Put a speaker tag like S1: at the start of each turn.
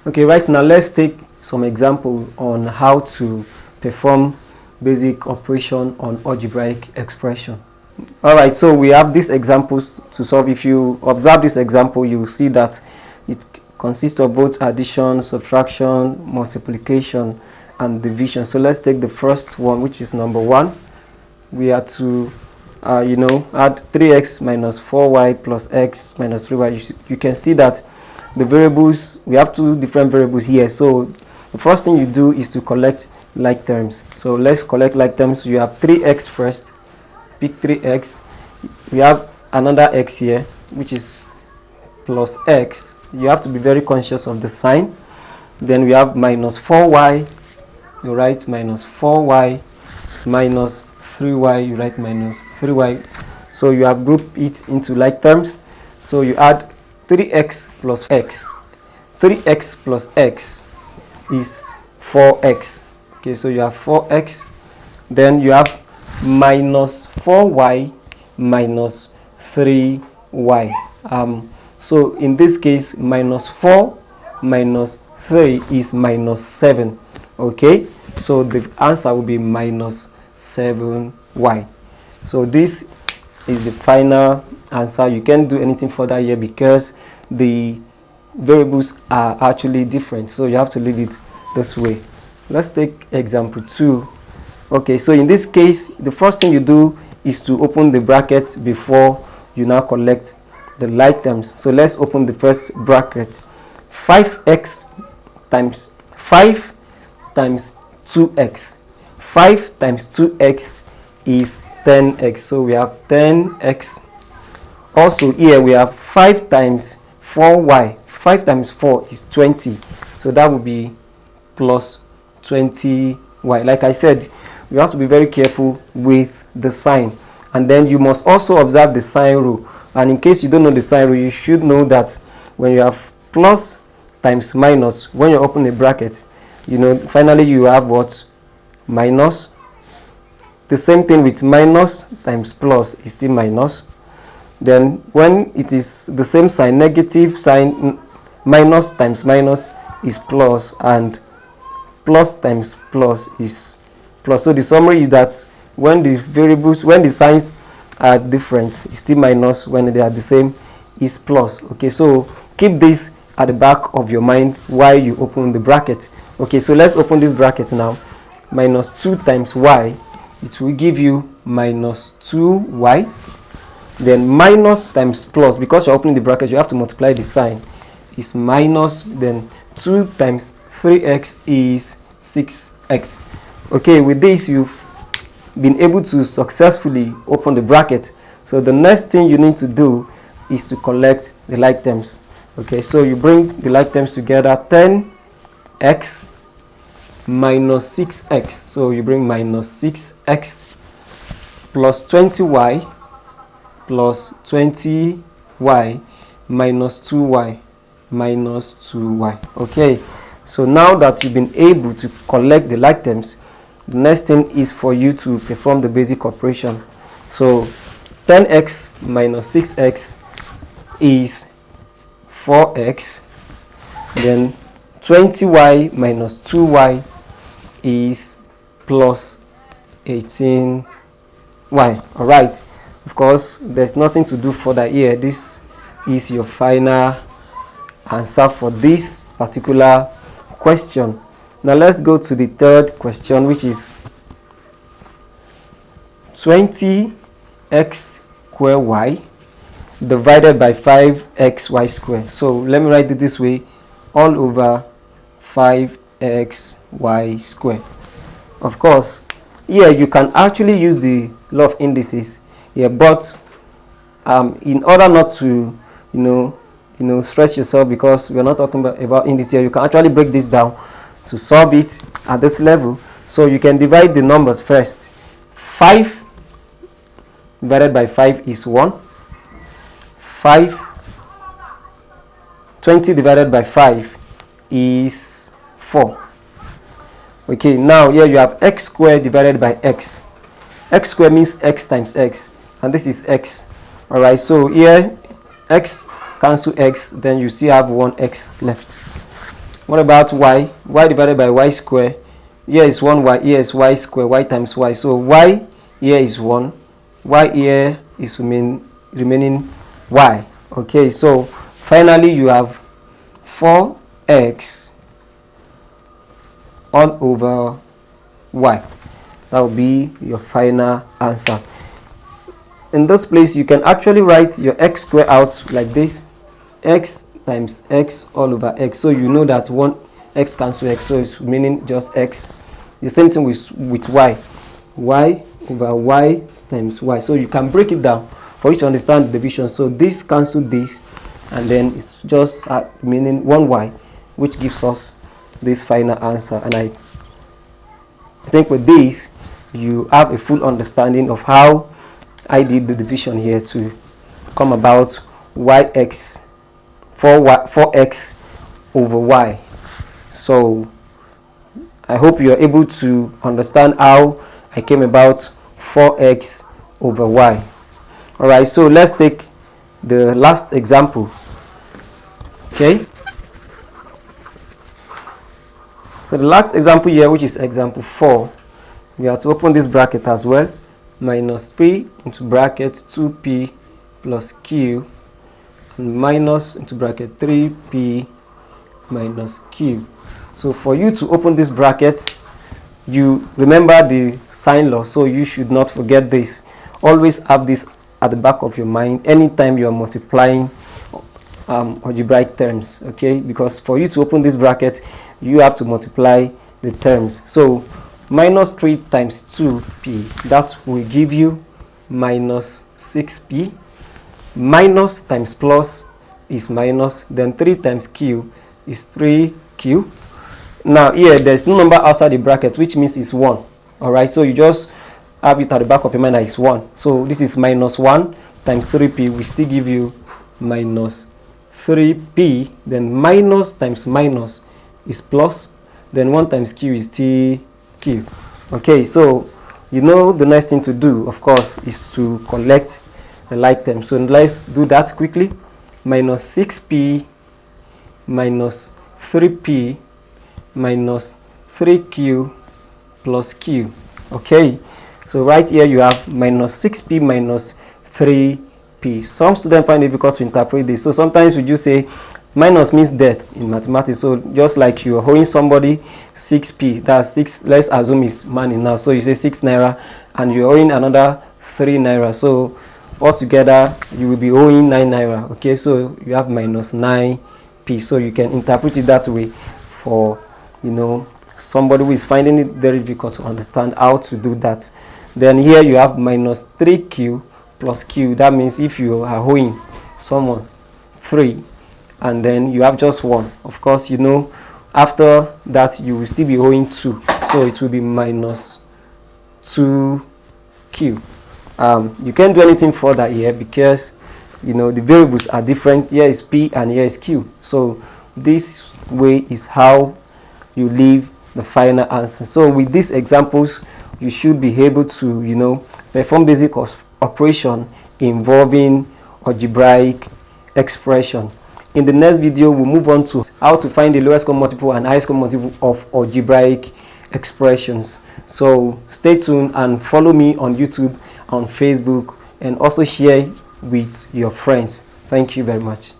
S1: Okay, right now let's take some example on how to perform basic operation on algebraic expression. Alright, so we have these examples to solve. If you observe this example, you will see that it consists of both addition, subtraction, multiplication, and division. So let's take the first one, which is number 1. We are to add 3x minus 4y plus x minus 3y. You can see that the variables, we have two different variables here. So the first thing you do is to collect like terms. So let's collect like terms. You have 3x first. Pick 3x. We have another x here, which is plus x. You have to be very conscious of the sign. Then we have minus 4y. You write minus 4y minus 3y. You write minus 3y. So you have grouped it into like terms. So you add 3x plus x. 3x plus x is 4x. Okay, so you have 4x. Then you have minus 4y minus 3y. So in this case, minus 4 minus 3 is minus 7. Okay, so the answer will be minus 7y. So this is the final answer. You can't do anything further here because the variables are actually different, so you have to leave it this way. Let's take example 2. Okay, so in this case, the first thing you do is to open the brackets before you now collect the like terms. So let's open the first bracket. 5x times 5 times 2x. 5 times 2x is 10x. So we have 10x. Also here we have 5 times 4y. 5 times 4 is 20. So that will be plus 20y. Like I said, you have to be very careful with the sign. And then you must also observe the sign rule. And in case you don't know the sign rule, you should know that when you have plus times minus, when you open a bracket, finally you have what? Minus. The same thing with minus times plus is still minus. Then when it is the same sign, negative sign, minus times minus is plus, and plus times plus is plus. So the summary is that when the variables, when the signs are different, it's still minus. When they are the same, is plus. Okay, so keep this at the back of your mind while you open the bracket. Okay, so let's open this bracket now. Minus 2 times y, it will give you minus 2y. Then minus times plus, because you're opening the bracket, you have to multiply the sign. Is minus, then 2 times 3x is 6x. Okay, with this you've been able to successfully open the bracket. So the next thing you need to do is to collect the like terms. Okay, so you bring the like terms together. 10x minus 6x. So you bring minus 6x plus 20y plus 20y minus 2y minus 2y. Okay, so now that you've been able to collect the like terms, the next thing is for you to perform the basic operation. So 10x minus 6x is 4x. Then 20y minus 2y is plus 18y. All right, of course there's nothing to do further here. This is your final answer for this particular question. Now let's go to the third question, which is 20x square y divided by 5xy square. So let me write it this way: all over 5xy square. Of course, here you can actually use the law of indices here, but in order not to stress yourself, because we're not talking about indices here, you can actually break this down to solve it at this level. So you can divide the numbers first. 5 divided by 5 is 1. 20 divided by 5 is 4. Okay, now here you have x squared divided by x. X squared means x times x, and this is x. All right, so here x cancel x, then you still have 1x left. What about y? Y divided by y square. Here is 1y, here is y square, y times y. So y here is 1, y here is remaining y. Okay, so finally you have 4x all over y. That will be your final answer. In this place, you can actually write your x square out like this: x times x all over x. So you know that one x cancel x, so it's meaning just x. The same thing with y, y over y times y. So you can break it down for you to understand the division. So this cancel this, and then it's just meaning 1y, which gives us this final answer. And I think with this you have a full understanding of how I did the division here to come about yx 4x over y. So I hope you are able to understand how I came about 4x over y. Alright, so let's take the last example. Okay, so the last example here, which is example 4, we have to open this bracket as well. Minus 3 into bracket 2p plus q, and minus into bracket 3p minus q. So for you to open this bracket, you remember the sign law, so you should not forget this. Always have this at the back of your mind anytime you are multiplying algebraic terms, okay? Because for you to open this bracket, you have to multiply the terms. So minus 3 times 2p, that will give you minus 6p. Minus times plus is minus, then 3 times q is 3q. Now here there's no number outside the bracket, which means it's 1. Alright, so you just have it at the back of your mind that it's 1. So this is minus 1 times 3p will still give you minus 3p. Then minus times minus is plus, then 1 times q is tq. Okay, so you know the next thing to do, of course, is to collect the like terms. So let's do that quickly. Minus 6p minus 3p minus 3q plus q. Okay, so right here you have minus 6p minus 3p. Some students find it difficult to interpret this, so sometimes we just say minus means death in mathematics. So just like you are owing somebody 6p, that's 6, let's assume it's money now, so you say 6 naira, and you're owing another 3 naira, so altogether you will be owing 9 naira. Okay, so you have minus 9p. So you can interpret it that way for, you know, somebody who is finding it very difficult to understand how to do that. Then here you have minus 3q plus q. That means if you are owing someone 3 and then you have just 1, of course, you know, after that you will still be owing 2, so it will be minus 2q. You can't do anything further here because, you know, the variables are different. Here is p and here is q. So this way is how you leave the final answer. So with these examples, you should be able to, you know, perform basic operation involving algebraic expression. In the next video, we'll move on to how to find the lowest common multiple and highest common multiple of algebraic expressions. So stay tuned and follow me on YouTube, on Facebook, and also share with your friends. Thank you very much.